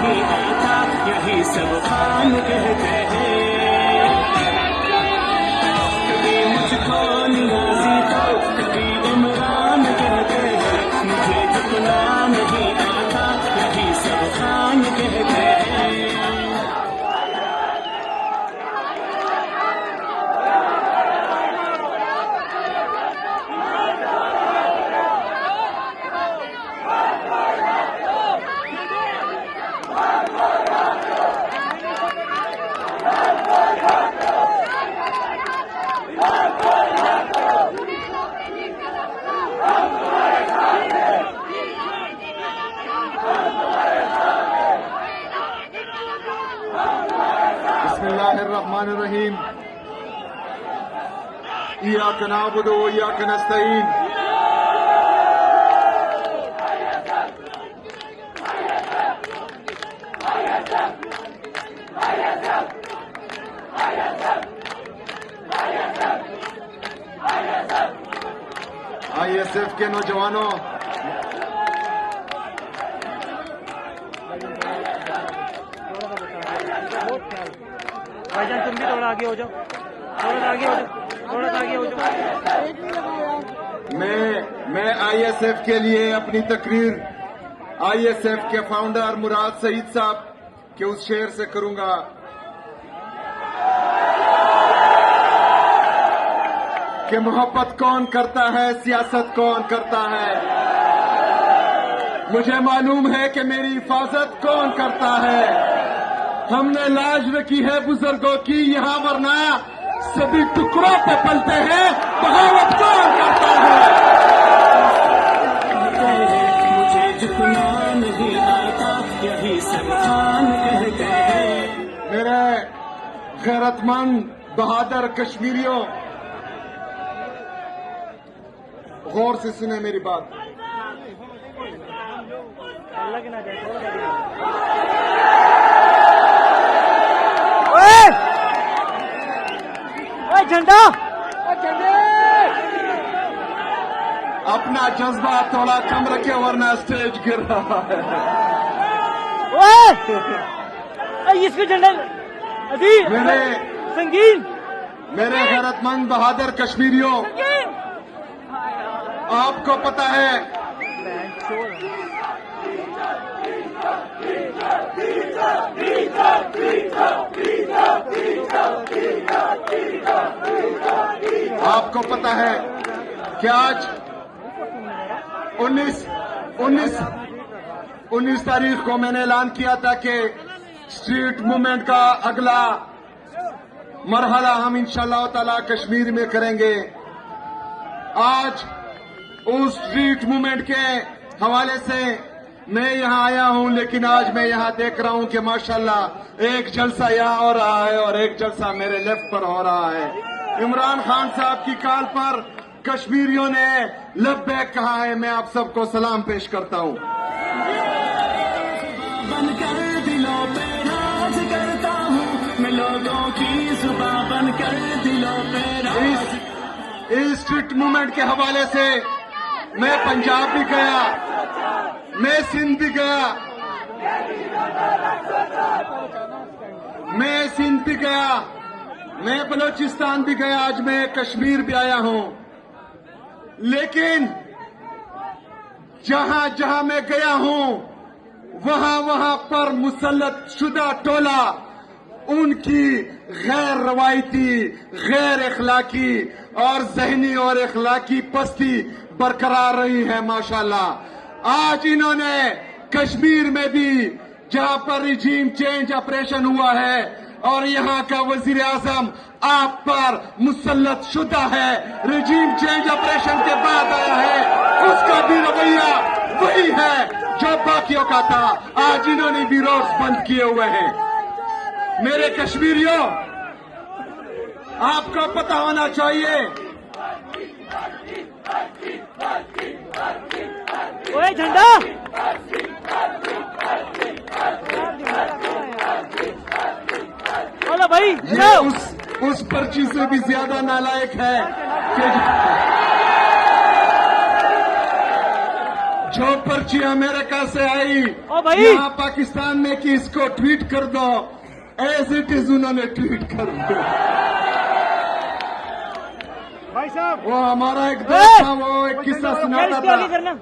नहीं आता, यही सब खान कहते हैं। कभी मुझको नियाज़ी तो कभी इमरान कहते हैं, मुझे झुकना नहीं आता, यही सब खान कहते हैं। बिस्मिल्लाहिर्रहमानिर्रहीम। इय्याक नअबुदु व इय्याक नस्तईन। ISF के नौजवानों, भाईजान तुम भी थोड़ा आगे हो जाओ, थोड़ा आगे हो जाओ, थोड़ा आगे हो जाओ। मैं ISF के लिए अपनी तकरीर ISF के फाउंडर मुराद सईद साहब के उस शेर से करूंगा। कि मोहब्बत कौन करता है, सियासत कौन करता है। मुझे मालूम है कि मेरी हिफाजत कौन करता है। हमने लाज रखी है बुजुर्गों की यहाँ, वरना सभी टुकड़ों पे पलते हैं। बगावत कौन करता है। मुझे झुकना नहीं आता, यही सब खान कहते हैं। मेरे गैरतमंद बहादुर कश्मीरियों, गौर से सुने मेरी बात। अल्लाह के ना जाए, थोड़ा झंडा अपना जज्बा थोड़ा कम रखे, वरना स्टेज गिर रहा है। इसको झंडा अभी संगीन। मेरे गैरतमंद बहादुर कश्मीरियों, आपको पता है आपको पता है कि आज 19 तारीख को मैंने ऐलान किया था कि स्ट्रीट मूवमेंट का अगला मरहला हम इंशाअल्लाह ताला कश्मीर में करेंगे। आज उस स्ट्रीट मूवमेंट के हवाले से मैं यहाँ आया हूँ, लेकिन आज मैं यहाँ देख रहा हूँ कि माशाल्लाह एक जलसा यहाँ हो रहा है और एक जलसा मेरे लेफ्ट पर हो रहा है। इमरान खान साहब की कॉल पर कश्मीरियों ने लब्बैक कहा है। मैं आप सबको सलाम पेश करता हूँ। बनकर दिलों पे राज करता हूँ, मैं लोगों की जुबां बनकर दिलों पे राज। इस स्ट्रीट मूवमेंट के हवाले से मैं पंजाब भी गया, मैं सिंध भी गया, मैं बलोचिस्तान भी गया, आज मैं कश्मीर भी आया हूं। लेकिन जहां जहां मैं गया हूं, वहां वहां पर मुसल्लत शुदा टोला उनकी गैर रवायती, गैर इखलाकी और जहनी और इखलाकी पस्ती बरकरार रही है। माशाल्लाह आज इन्होंने कश्मीर में भी, जहां पर रिजीम चेंज ऑपरेशन हुआ है और यहां का वजीर आजम आप पर मुसल्लत शुदा है, रिजीम चेंज ऑपरेशन के बाद आया है, उसका भी रवैया वही है जो बाकियों का था। आज इन्होंने भी रोड्स बंद किए हुए हैं। मेरे कश्मीरियों, आपको पता होना चाहिए ओए झंडा बोलो भाई। ये उस पर्ची से भी ज्यादा नालायक है कि जो पर्ची अमेरिका से आई ओ भाई। यहाँ पाकिस्तान में कि इसको ट्वीट कर दो, एज इट इज उन्होंने ट्वीट कर दिया। भाई साहब वो हमारा एक दोस्त था, वो एक किस्सा यार सुनाता इसको आगे था करना।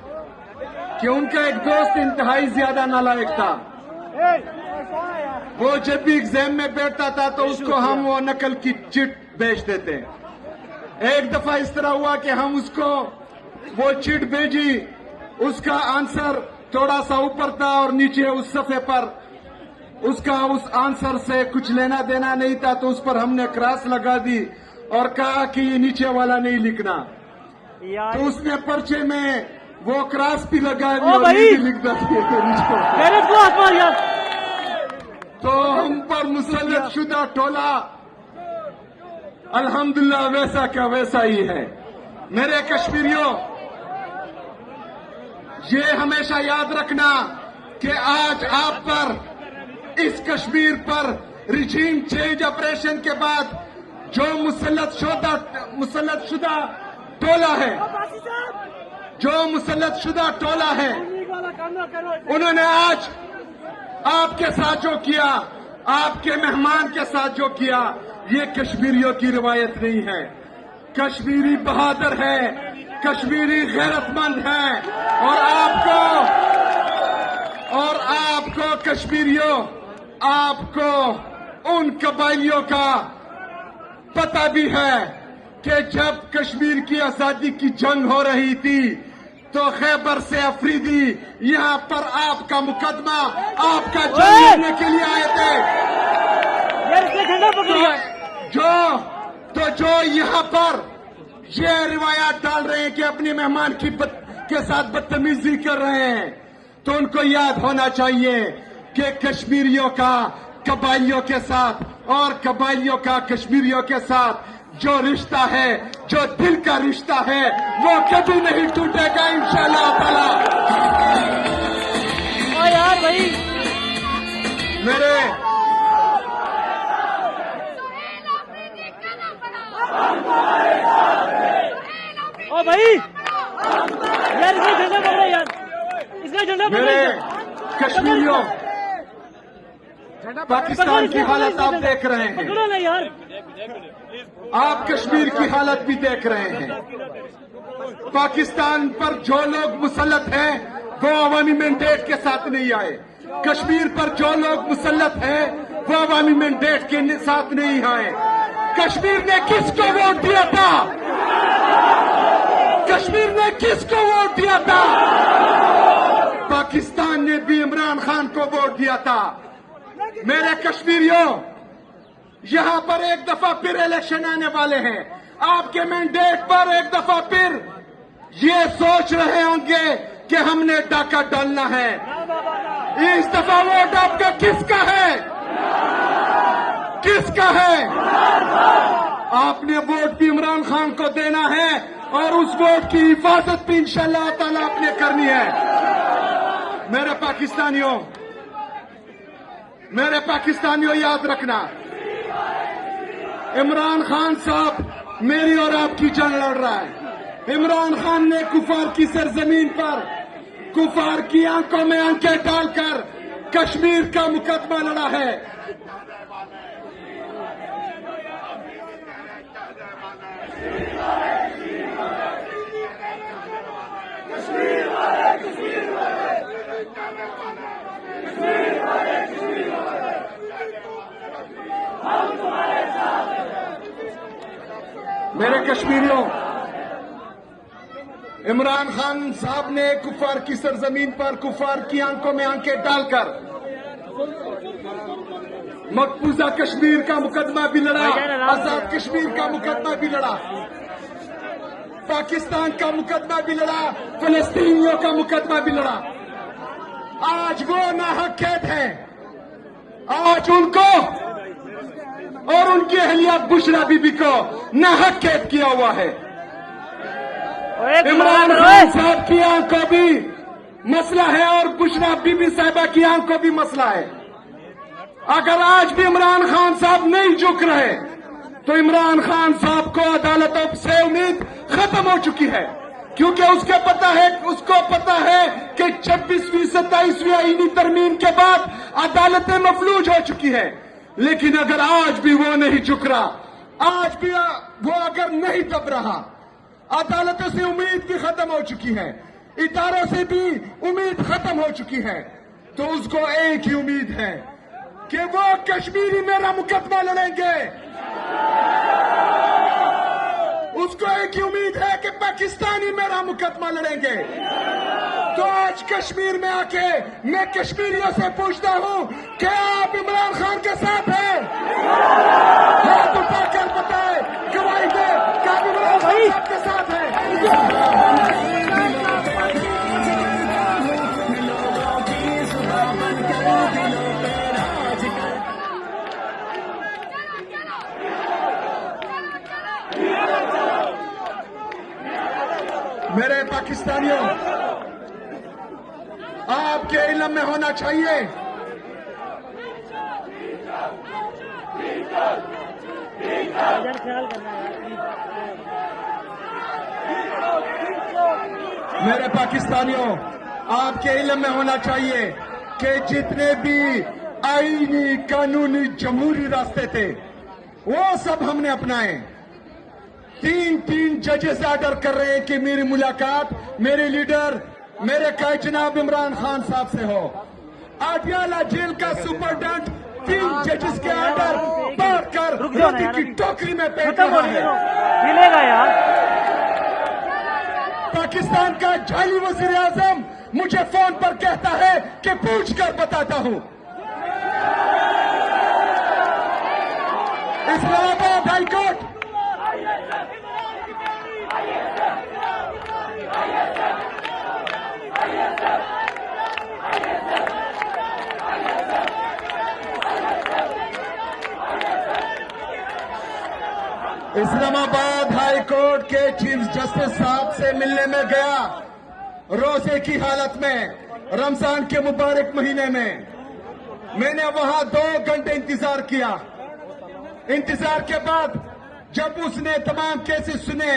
कि उनका एक दोस्त इंतहाई ज्यादा नालायक था। वो जब भी एग्जाम में बैठता था तो उसको हम वो नकल की चिट बेच देते। एक दफा इस तरह हुआ कि हम उसको वो चिट भेजी, उसका आंसर थोड़ा सा ऊपर था और नीचे उस सफे पर उसका उस आंसर से कुछ लेना देना नहीं था, तो उस पर हमने क्रॉस लगा दी और कहा कि ये नीचे वाला नहीं लिखना। यार तो उसने पर्चे में वो क्रॉस भी लगा दी ओ और भाई। ये भी लिख दिया कि नीचे। गैरेज को हाथ मार यार। तो हम पर मुसल्लत शुदा टोला अल्हम्दुलिल्लाह वैसा का वैसा ही है। मेरे कश्मीरियों, ये हमेशा याद रखना कि आज आप पर इस कश्मीर पर रिजीम चेंज ऑपरेशन के बाद जो मुसल्लत शुदा टोला है, जो मुसल्लत शुदा टोला है, उन्होंने आज आपके साथ जो किया, आपके मेहमान के साथ जो किया, ये कश्मीरियों की रिवायत नहीं है। कश्मीरी बहादुर है, कश्मीरी गैरतमंद है और आपको कश्मीरियों, आपको उन कबाइलियों का पता भी है कि जब कश्मीर की आजादी की जंग हो रही थी तो खैबर से अफरीदी यहाँ पर आपका मुकदमा, आपका जंग लड़ने के लिए आए थे। यार इसका झंडा पकड़ यार। जो यहाँ पर ये रिवायात डाल रहे हैं कि अपने मेहमान के साथ बदतमीजी कर रहे हैं, तो उनको याद होना चाहिए कि कश्मीरियों का कबाइलियों के साथ और कबाइलियों का कश्मीरियों के साथ जो रिश्ता है, जो दिल का रिश्ता है, वो कभी नहीं टूटेगा इंशाअल्लाह ताला। ओ यार भाई मेरे ओ भाई यार इसका झंडा पकड़ा यार। इसका झंडा पकड़ा मेरे यार। कश्मीरियों, पाकिस्तान की हालत आप देख रहे हैं, पकड़ो ना यार। आप कश्मीर की हालत भी देख रहे हैं। पाकिस्तान पर जो लोग मुसल्लत हैं वो अवामी मैंडेट के साथ नहीं आए। कश्मीर पर जो लोग मुसल्लत हैं वो अवामी मैंडेट के साथ नहीं आए। कश्मीर ने किसको वोट दिया था? कश्मीर ने किसको वोट दिया था? पाकिस्तान ने भी इमरान खान को वोट दिया था। मेरे कश्मीरियों, यहां पर एक दफा फिर इलेक्शन आने वाले हैं। आपके मैंडेट पर एक दफा फिर ये सोच रहे होंगे कि हमने डाका डालना है। इस दफा वोट आपका किसका है? किसका है? आपने वोट भी इमरान खान को देना है और उस वोट की हिफाजत भी इंशाअल्लाह ताला आपने करनी है। मेरे पाकिस्तानियों याद रखना, इमरान खान साहब मेरी और आपकी जंग लड़ रहा है। इमरान खान ने कुफार की सरजमीन पर कुफार की आंखों में आंखें डालकर कश्मीर का मुकदमा लड़ा है। मेरे कश्मीरियों, इमरान खान साहब ने कुफार की सरजमीन पर कुफार की आंखों में आंखें डालकर मकबूजा कश्मीर का मुकदमा भी लड़ा, आजाद कश्मीर का मुकदमा भी लड़ा, पाकिस्तान का मुकदमा भी लड़ा, फलस्तीनियों का मुकदमा भी लड़ा। आज वो नाहक कैद है। आज उनको और उनकी अहलिया बुशरा बीबी को नाहक कैद किया हुआ है। इमरान खान साहब की आंख को भी मसला है और बुशरा बीबी साहिबा की आंख को भी मसला है। अगर आज भी इमरान खान साहब नहीं झुक रहे तो इमरान खान साहब को अदालतों से उम्मीद खत्म हो चुकी है। کیونکہ اس کو پتا ہے کہ 26ویں 27ویں آئینی ترمیم کے بعد عدالتیں مفلوج ہو چکی ہے. لیکن اگر آج بھی وہ نہیں جھک رہا، آج بھی وہ اگر نہیں دب رہا، عدالتوں سے امید بھی ختم ہو چکی ہے، اداروں سے بھی امید ختم ہو چکی ہے، تو اس کو ایک ہی امید ہے کہ وہ کشمیری میرا مقدمہ لڑیں گے. اس کو ایک ہی امید ہے کہ پاکستانی میرا مقدمہ لڑیں گے. تو آج کشمیر میں آ کے میں کشمیریوں سے پوچھتا ہوں کہ آپ عمران خان کے ساتھ ہیں؟ ہاتھ اٹھا کر بتائیں، گواہی دیں کہ آپ عمران خان صاحب کے ساتھ ہیں. میرے پاکستانیوں، آپ کے علم میں ہونا چاہیے میرے پاکستانیوں، آپ کے علم میں ہونا چاہیے کہ جتنے بھی آئینی قانونی جمہوری راستے تھے وہ سب ہم نے اپنائے. تین ججز آرڈر کر رہے ہیں کہ میری ملاقات میرے لیڈر میرے قائد جناب عمران خان صاحب سے ہو. اڈیالہ جیل کا سپرڈنٹ 3 ججز کے آرڈر پڑھ کر روٹی کی ٹوکری میں پھینک رہا ہے. ملے گا یار. پاکستان کا جعلی وزیر اعظم مجھے فون پر کہتا ہے کہ پوچھ کر بتاتا ہوں. اسلام آباد ہائی کورٹ اسلام آباد ہائی کورٹ کے چیف جسٹس صاحب سے ملنے میں گیا. روزے کی حالت میں رمضان کے مبارک مہینے میں نے وہاں 2 گھنٹے انتظار کیا. انتظار کے بعد جب اس نے تمام کیسز سنے،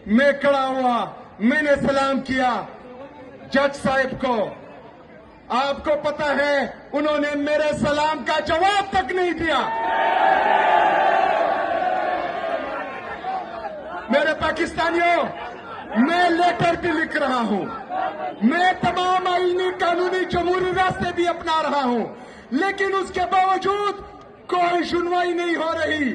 میں کھڑا ہوا، میں نے سلام کیا جج صاحب کو. آپ کو پتا ہے انہوں نے میرے سلام کا جواب تک نہیں دیا. میرے پاکستانیوں، میں لیٹر بھی لکھ رہا ہوں، میں تمام آئینی قانونی جمہوری راستے بھی اپنا رہا ہوں، لیکن اس کے باوجود کوئی سنوائی نہیں ہو رہی.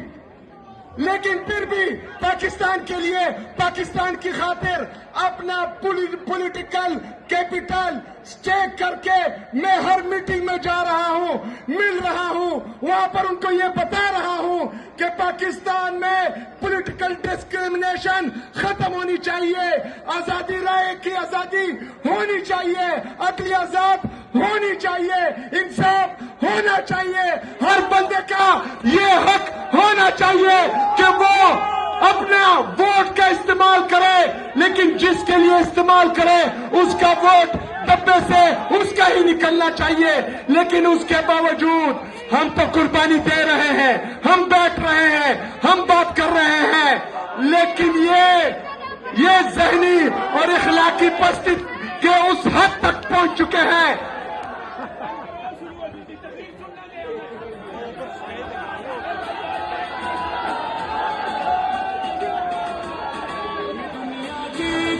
لیکن پھر بھی پاکستان کے لیے، پاکستان کی خاطر اپنا پولیٹیکل کیپٹل اسٹیک کر کے میں ہر میٹنگ میں جا رہا ہوں، مل رہا ہوں، وہاں پر ان کو یہ بتا رہا ہوں کہ پاکستان میں پولیٹیکل ڈسکریمنیشن ختم ہونی چاہیے، آزادی رائے کی آزادی ہونی چاہیے، عدلی آزاد ہونی چاہیے، انصاف ہونا چاہیے، ہر بندے کا یہ حق ہونا چاہیے کہ وہ اپنا ووٹ کا استعمال کرے، لیکن جس کے لیے استعمال کرے اس کا ووٹ ڈبے سے اس کا ہی نکلنا چاہیے. لیکن اس کے باوجود ہم تو قربانی دے رہے ہیں، ہم بیٹھ رہے ہیں، ہم بات کر رہے ہیں، لیکن یہ ذہنی اور اخلاقی پستی کے اس حد تک پہنچ چکے ہیں.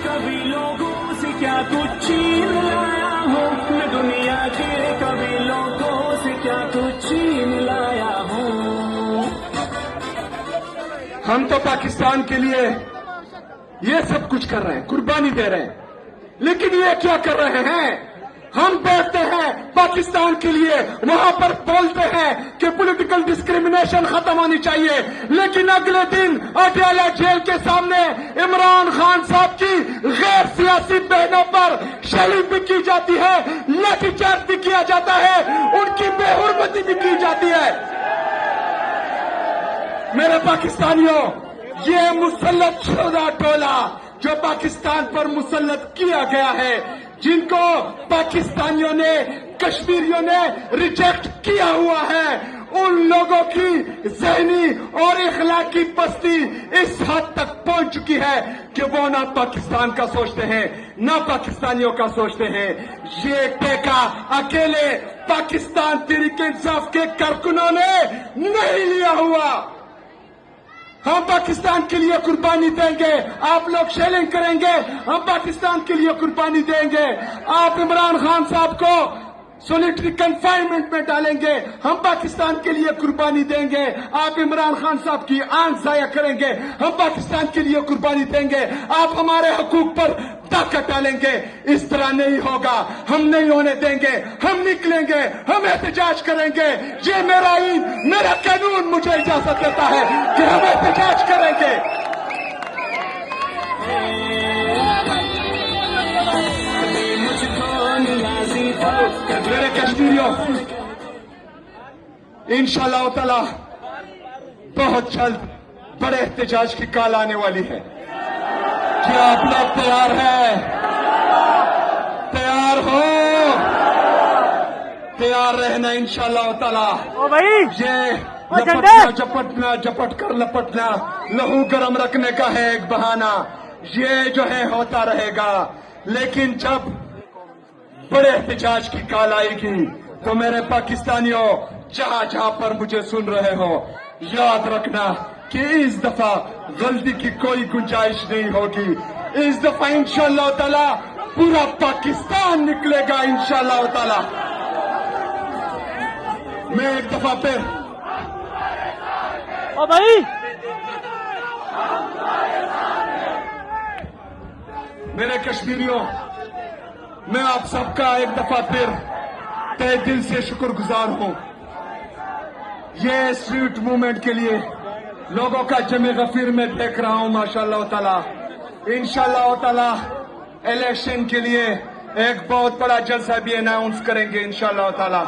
کبھی لوگوں سے کیا کچھ چھین لایا ہوں میں، دنیا کے کبھی لوگوں سے کیا کچھ چھین لایا ہوں. ہم تو پاکستان کے لیے یہ سب کچھ کر رہے ہیں، قربانی دے رہے ہیں، لیکن یہ کیا کر رہے ہیں؟ ہم بیٹھتے ہیں پاکستان کے لیے، وہاں پر بولتے ہیں کہ پولیٹیکل ڈسکریمنیشن ختم ہونی چاہیے، لیکن اگلے دن اڈیالہ جیل کے سامنے عمران خان صاحب کی غیر سیاسی بہنوں پر شلیک بھی کی جاتی ہے، لاٹھی چارج بھی کیا جاتا ہے، ان کی بے حرمتی بھی کی جاتی ہے. میرے پاکستانیوں، یہ مسلط شدہ ٹولہ جو پاکستان پر مسلط کیا گیا ہے، جن کو پاکستانیوں نے کشمیریوں نے ریجیکٹ کیا ہوا ہے، ان لوگوں کی ذہنی اور اخلاقی پستی اس حد تک پہنچ چکی ہے کہ وہ نہ پاکستان کا سوچتے ہیں نہ پاکستانیوں کا سوچتے ہیں۔ یہ ٹیکہ اکیلے پاکستان تحریک انصاف کے کارکنوں نے نہیں لیا ہوا۔ ہم پاکستان کے لیے قربانی دیں گے، آپ لوگ شیلنگ کریں گے، ہم پاکستان کے لیے قربانی دیں گے۔ آپ عمران خان صاحب کو سولیٹری کنفائنمنٹ میں ڈالیں گے، ہم پاکستان کے لیے قربانی دیں گے۔ آپ عمران خان صاحب کی آنکھ ضائع کریں گے، ہم پاکستان کے لیے قربانی دیں گے۔ آپ ہمارے حقوق پر ڈاکہ ڈالیں گے، اس طرح نہیں ہوگا، ہم نہیں ہونے دیں گے۔ ہم نکلیں گے، ہم احتجاج کریں گے۔ یہ میرا آئین، میرا قانون مجھے اجازت دیتا ہے کہ ہم احتجاج کریں گے۔ میرے کشمیریوں، انشاءاللہ تعالی بہت جلد بڑے احتجاج کی کال آنے والی ہے۔ کیا آپ لوگ تیار ہیں؟ تیار ہو؟ تیار رہنا انشاءاللہ تعالی۔ او بھائی یہ جپٹ کر لپٹنا لہو گرم رکھنے کا ہے ایک بہانہ، یہ جو ہے ہوتا رہے گا۔ لیکن جب بڑے احتجاج کی کال آئے گی تو میرے پاکستانیوں جہاں جہاں پر مجھے سن رہے ہو، یاد رکھنا کہ اس دفعہ غلطی کی کوئی گنجائش نہیں ہوگی۔ اس دفعہ انشاءاللہ تعالی پورا پاکستان نکلے گا انشاءاللہ تعالی۔ میں ایک دفعہ پھر او بھائی میرے کشمیریوں، میں آپ سب کا ایک دفعہ پھر تہ دل سے شکر گزار ہوں۔ یہ اسٹریٹ موومنٹ کے لیے لوگوں کا جمع غفیر میں دیکھ رہا ہوں ماشاءاللہ تعالی۔ انشاءاللہ تعالی الیکشن کے لیے ایک بہت بڑا جلسہ بھی اناؤنس کریں گے انشاءاللہ تعالی۔